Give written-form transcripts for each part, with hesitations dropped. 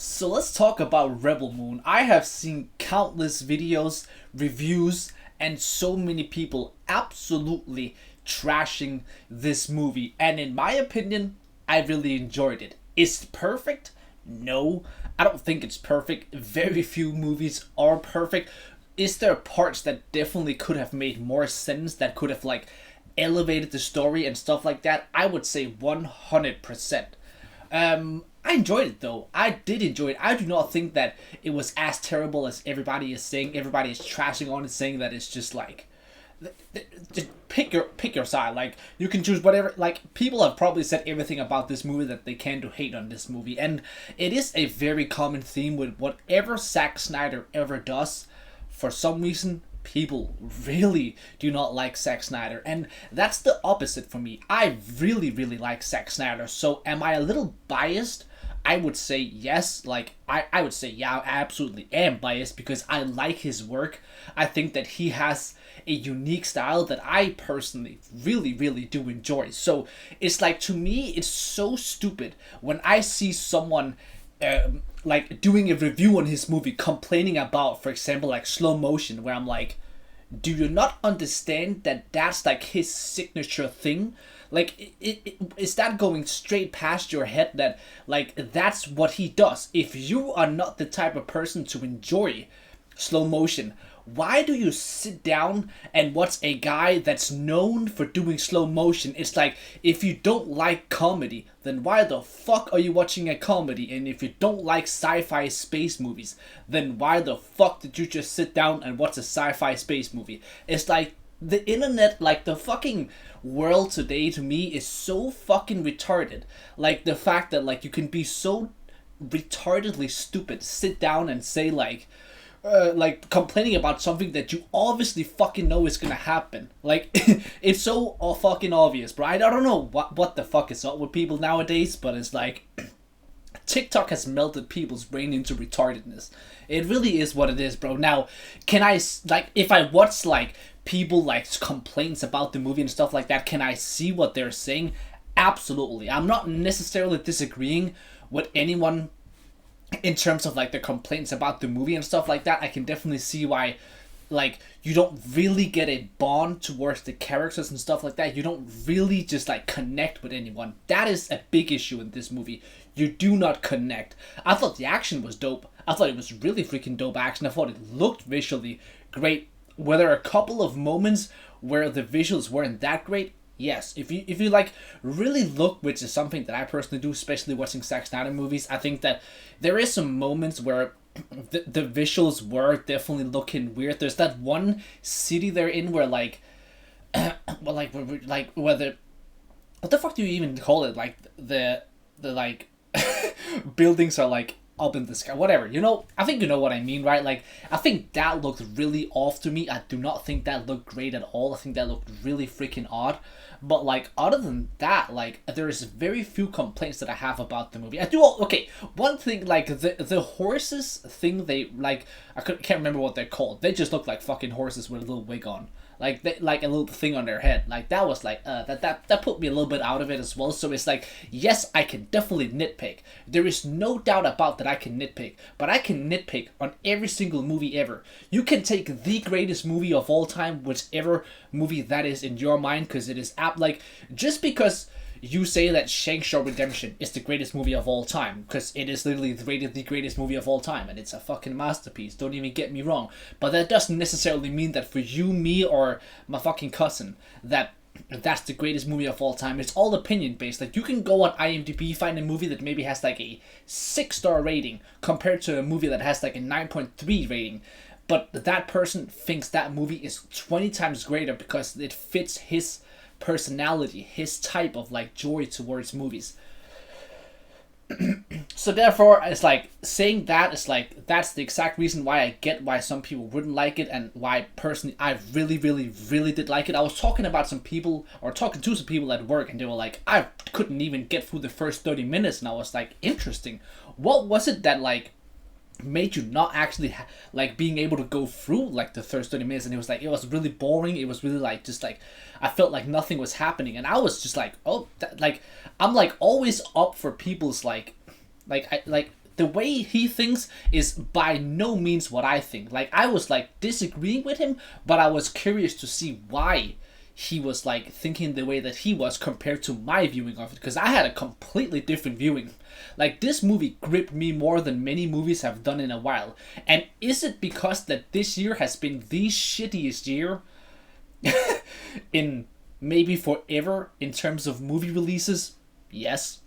So let's talk about Rebel Moon. I have seen countless videos, reviews, and so many people absolutely trashing this movie. And in my opinion, I really enjoyed it. Is it perfect? No, I don't think it's perfect. Very few movies are perfect. Is there parts that definitely could have made more sense, that could have elevated the story and stuff like that? I would say 100%. I enjoyed it though. I did enjoy it. I do not think that it was as terrible as everybody is saying. Everybody is trashing on it, saying that it's just just pick your side. Like, you can choose whatever. Like, people have probably said everything about this movie that they can to hate on this movie, and it is a very common theme with whatever Zack Snyder ever does. For some reason, people really do not like Zack Snyder, and that's the opposite for me. I really, really like Zack Snyder. So, am I a little biased? I would say yes. I would say, yeah, I absolutely am biased because I like his work. I think that he has a unique style that I personally really, really do enjoy. So it's like, to me, it's so stupid when I see someone doing a review on his movie complaining about, for example, like slow motion, where I'm like, do you not understand that that's like his signature thing? Like, is that going straight past your head that that's what he does? If you are not the type of person to enjoy slow motion, why do you sit down and watch a guy that's known for doing slow motion? It's like, if you don't like comedy, then why the fuck are you watching a comedy? And if you don't like sci-fi space movies, then why the fuck did you just sit down and watch a sci-fi space movie? It's like, the internet, like the fucking world today, to me, is so fucking retarded. Like, the fact that you can be so retardedly stupid, sit down and say complaining about something that you obviously fucking know is gonna happen. Like, it's so fucking obvious, bro. I don't know what the fuck is up with people nowadays, but it's like, TikTok has melted people's brain into retardedness. It really is what it is, bro. Now, can I, if I watch people complaints about the movie and stuff like that, can I see what they're saying? Absolutely. I'm not necessarily disagreeing with anyone in terms of the complaints about the movie and stuff like that. I can definitely see why you don't really get a bond towards the characters and stuff like that. You don't really just connect with anyone. That is a big issue in this movie. You do not connect. I thought the action was dope. I thought it was really freaking dope action. I thought it looked visually great. Were there a couple of moments where the visuals weren't that great? Yes. If you really look, which is something that I personally do, especially watching Zack Snyder movies, I think that there is some moments where the visuals were definitely looking weird. There's that one city they're in where where the, what the fuck do you even call it? The buildings are up in the sky, whatever. I think you know what I mean, right? I think that looked really off to me. I do not think that looked great at all. I think that looked really freaking odd. But other than that, there's very few complaints that I have about the movie. I do, okay, one thing, the horses thing, can't remember what they're called. They just look like fucking horses with a little wig on. A little thing on their head. That was that put me a little bit out of it as well. So it's yes, I can definitely nitpick. There is no doubt about that I can nitpick. But I can nitpick on every single movie ever. You can take the greatest movie of all time, whichever movie that is in your mind, because it is just because you say that Shang-Chi Redemption is the greatest movie of all time, because it is literally rated the greatest movie of all time, and it's a fucking masterpiece, don't even get me wrong. But that doesn't necessarily mean that for you, me, or my fucking cousin, that's the greatest movie of all time. It's all opinion based. You can go on IMDb, find a movie that maybe has a 6-star rating compared to a movie that has a 9.3 rating. But that person thinks that movie is 20 times greater because it fits his personality, his type of joy towards movies. So therefore, it's saying that is that's the exact reason why I get why some people wouldn't like it, and why personally I really, really, really did like it. I was talking to some people at work, and they were like, I couldn't even get through the first 30 minutes, and I was interesting. What was it that made you not actually being able to go through the first 30 minutes? And it was it was really boring. It was really just I felt nothing was happening, and I was just oh, I'm always up for people's I the way he thinks is by no means what I think. Like, I was like disagreeing with him, but I was curious to see why he was like thinking the way that he was compared to my viewing of it, because I had a completely different viewing. Like, this movie gripped me more than many movies have done in a while. And is it because that this year has been the shittiest year in maybe forever in terms of movie releases? Yes,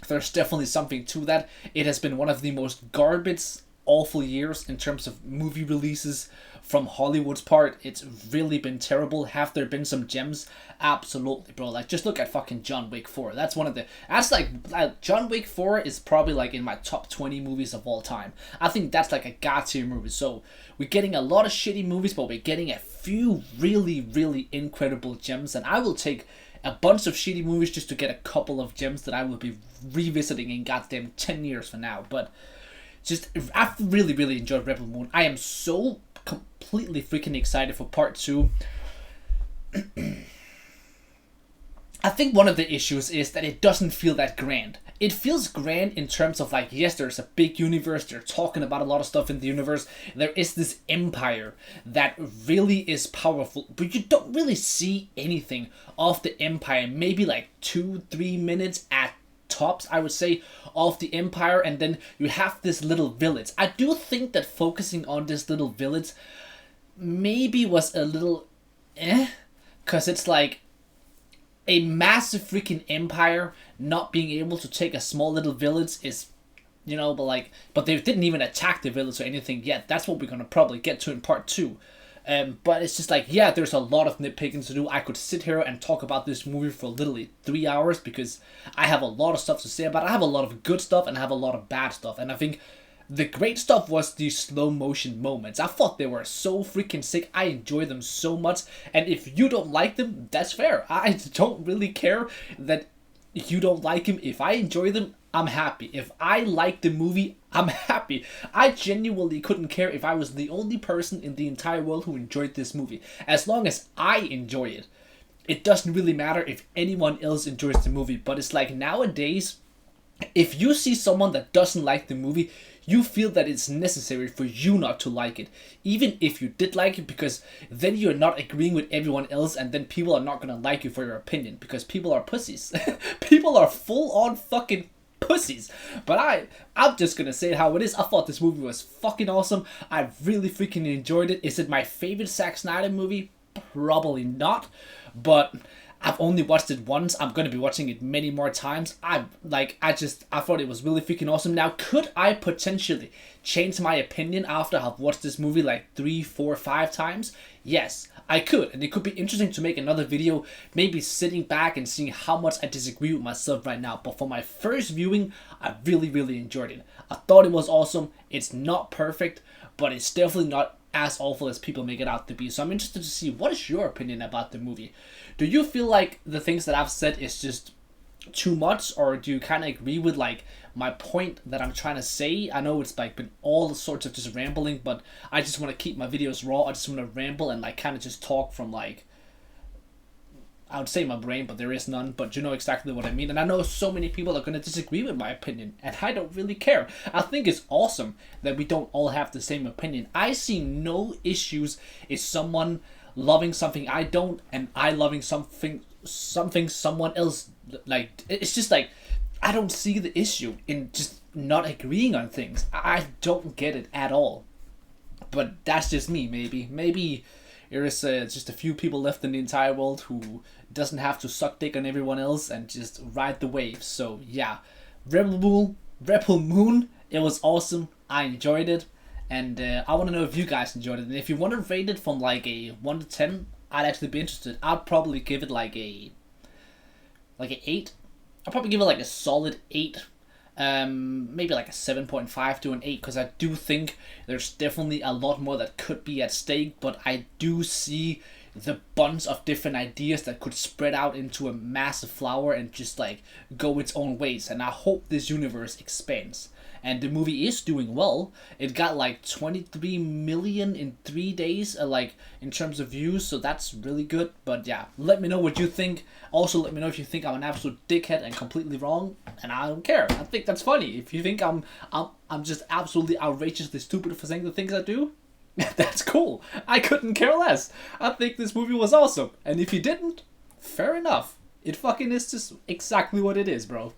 there's definitely something to that. It has been one of the most garbage, awful years in terms of movie releases from Hollywood's part. It's really been terrible. Have there been some gems? Absolutely, bro. Like, just look at fucking John Wick 4. That's one of the... That's like John Wick 4 is probably like in my top 20 movies of all time. I think that's like a god tier movie. So we're getting a lot of shitty movies, but we're getting a few really, really incredible gems. And I will take a bunch of shitty movies just to get a couple of gems that I will be revisiting in goddamn 10 years from now. But just, I've really, really enjoyed Rebel Moon. I am so completely freaking excited for part 2. I think one of the issues is that it doesn't feel that grand. It feels grand in terms of like, yes, there's a big universe, they're talking about a lot of stuff in the universe, there is this empire that really is powerful, but you don't really see anything of the empire. Maybe like 2-3 minutes at tops, I would say, of the empire, and then you have this little village. I do think that focusing on this little village maybe was a little because it's like a massive freaking empire not being able to take a small little village is, you know, but they didn't even attack the village or anything yet. That's what we're gonna probably get to in part 2. But it's just like, yeah, there's a lot of nitpicking to do. I could sit here and talk about this movie for literally 3 hours because I have a lot of stuff to say about it. I have a lot of good stuff and I have a lot of bad stuff. And I think the great stuff was the slow motion moments. I thought they were so freaking sick. I enjoy them so much. And if you don't like them, that's fair. I don't really care that you don't like them. If I enjoy them, I'm happy. If I like the movie, I'm happy. I genuinely couldn't care if I was the only person in the entire world who enjoyed this movie. As long as I enjoy it, it doesn't really matter if anyone else enjoys the movie. But it's like nowadays, if you see someone that doesn't like the movie, you feel that it's necessary for you not to like it, even if you did like it, because then you're not agreeing with everyone else, and then people are not gonna like you for your opinion, because people are pussies. People are full on fucking pussies. But I'm just gonna say it how it is. I thought this movie was fucking awesome. I really freaking enjoyed it. Is it my favorite Zack Snyder movie? Probably not, but I've only watched it once. I'm going to be watching it many more times. I thought it was really freaking awesome. Now, could I potentially change my opinion after I've watched this movie like 3, 4, 5 times? Yes, I could. And it could be interesting to make another video, maybe sitting back and seeing how much I disagree with myself right now. But for my first viewing, I really, really enjoyed it. I thought it was awesome. It's not perfect, but it's definitely not as awful as people make it out to be. So I'm interested to see, what is your opinion about the movie? Do you feel like the things that I've said is just too much, or do you kind of agree with like my point that I'm trying to say? I know it's like been all sorts of just rambling, but I just want to keep my videos raw. I just want to ramble and like kind of just talk from like, I would say my brain, but there is none, but you know exactly what I mean. And I know so many people are going to disagree with my opinion, and I don't really care. I think it's awesome that we don't all have the same opinion. I see no issues if someone loving something I don't, and I loving something someone else, like, it's just like, I don't see the issue in just not agreeing on things. I don't get it at all. But that's just me, maybe there is just a few people left in the entire world who doesn't have to suck dick on everyone else and just ride the wave. So yeah, Rebel Moon, it was awesome. I enjoyed it, and I want to know if you guys enjoyed it. And if you want to rate it from like a 1 to 10, I'd actually be interested. I'd probably give it like an 8. I'll probably give it like a solid 8. Maybe like a 7.5 to an 8, because I do think there's definitely a lot more that could be at stake, but I do see the bunch of different ideas that could spread out into a massive flower and just like go its own ways, and I hope this universe expands. and the movie is doing well. It got like 23 million in 3 days, like in terms of views, so that's really good. But yeah, let me know what you think. Also, let me know if you think I'm an absolute dickhead and completely wrong, and I don't care. I think that's funny. If you think I'm just absolutely outrageously stupid for saying the things I do, that's cool. I couldn't care less. I think this movie was awesome, and if you didn't, fair enough. It fucking is just exactly what it is, bro.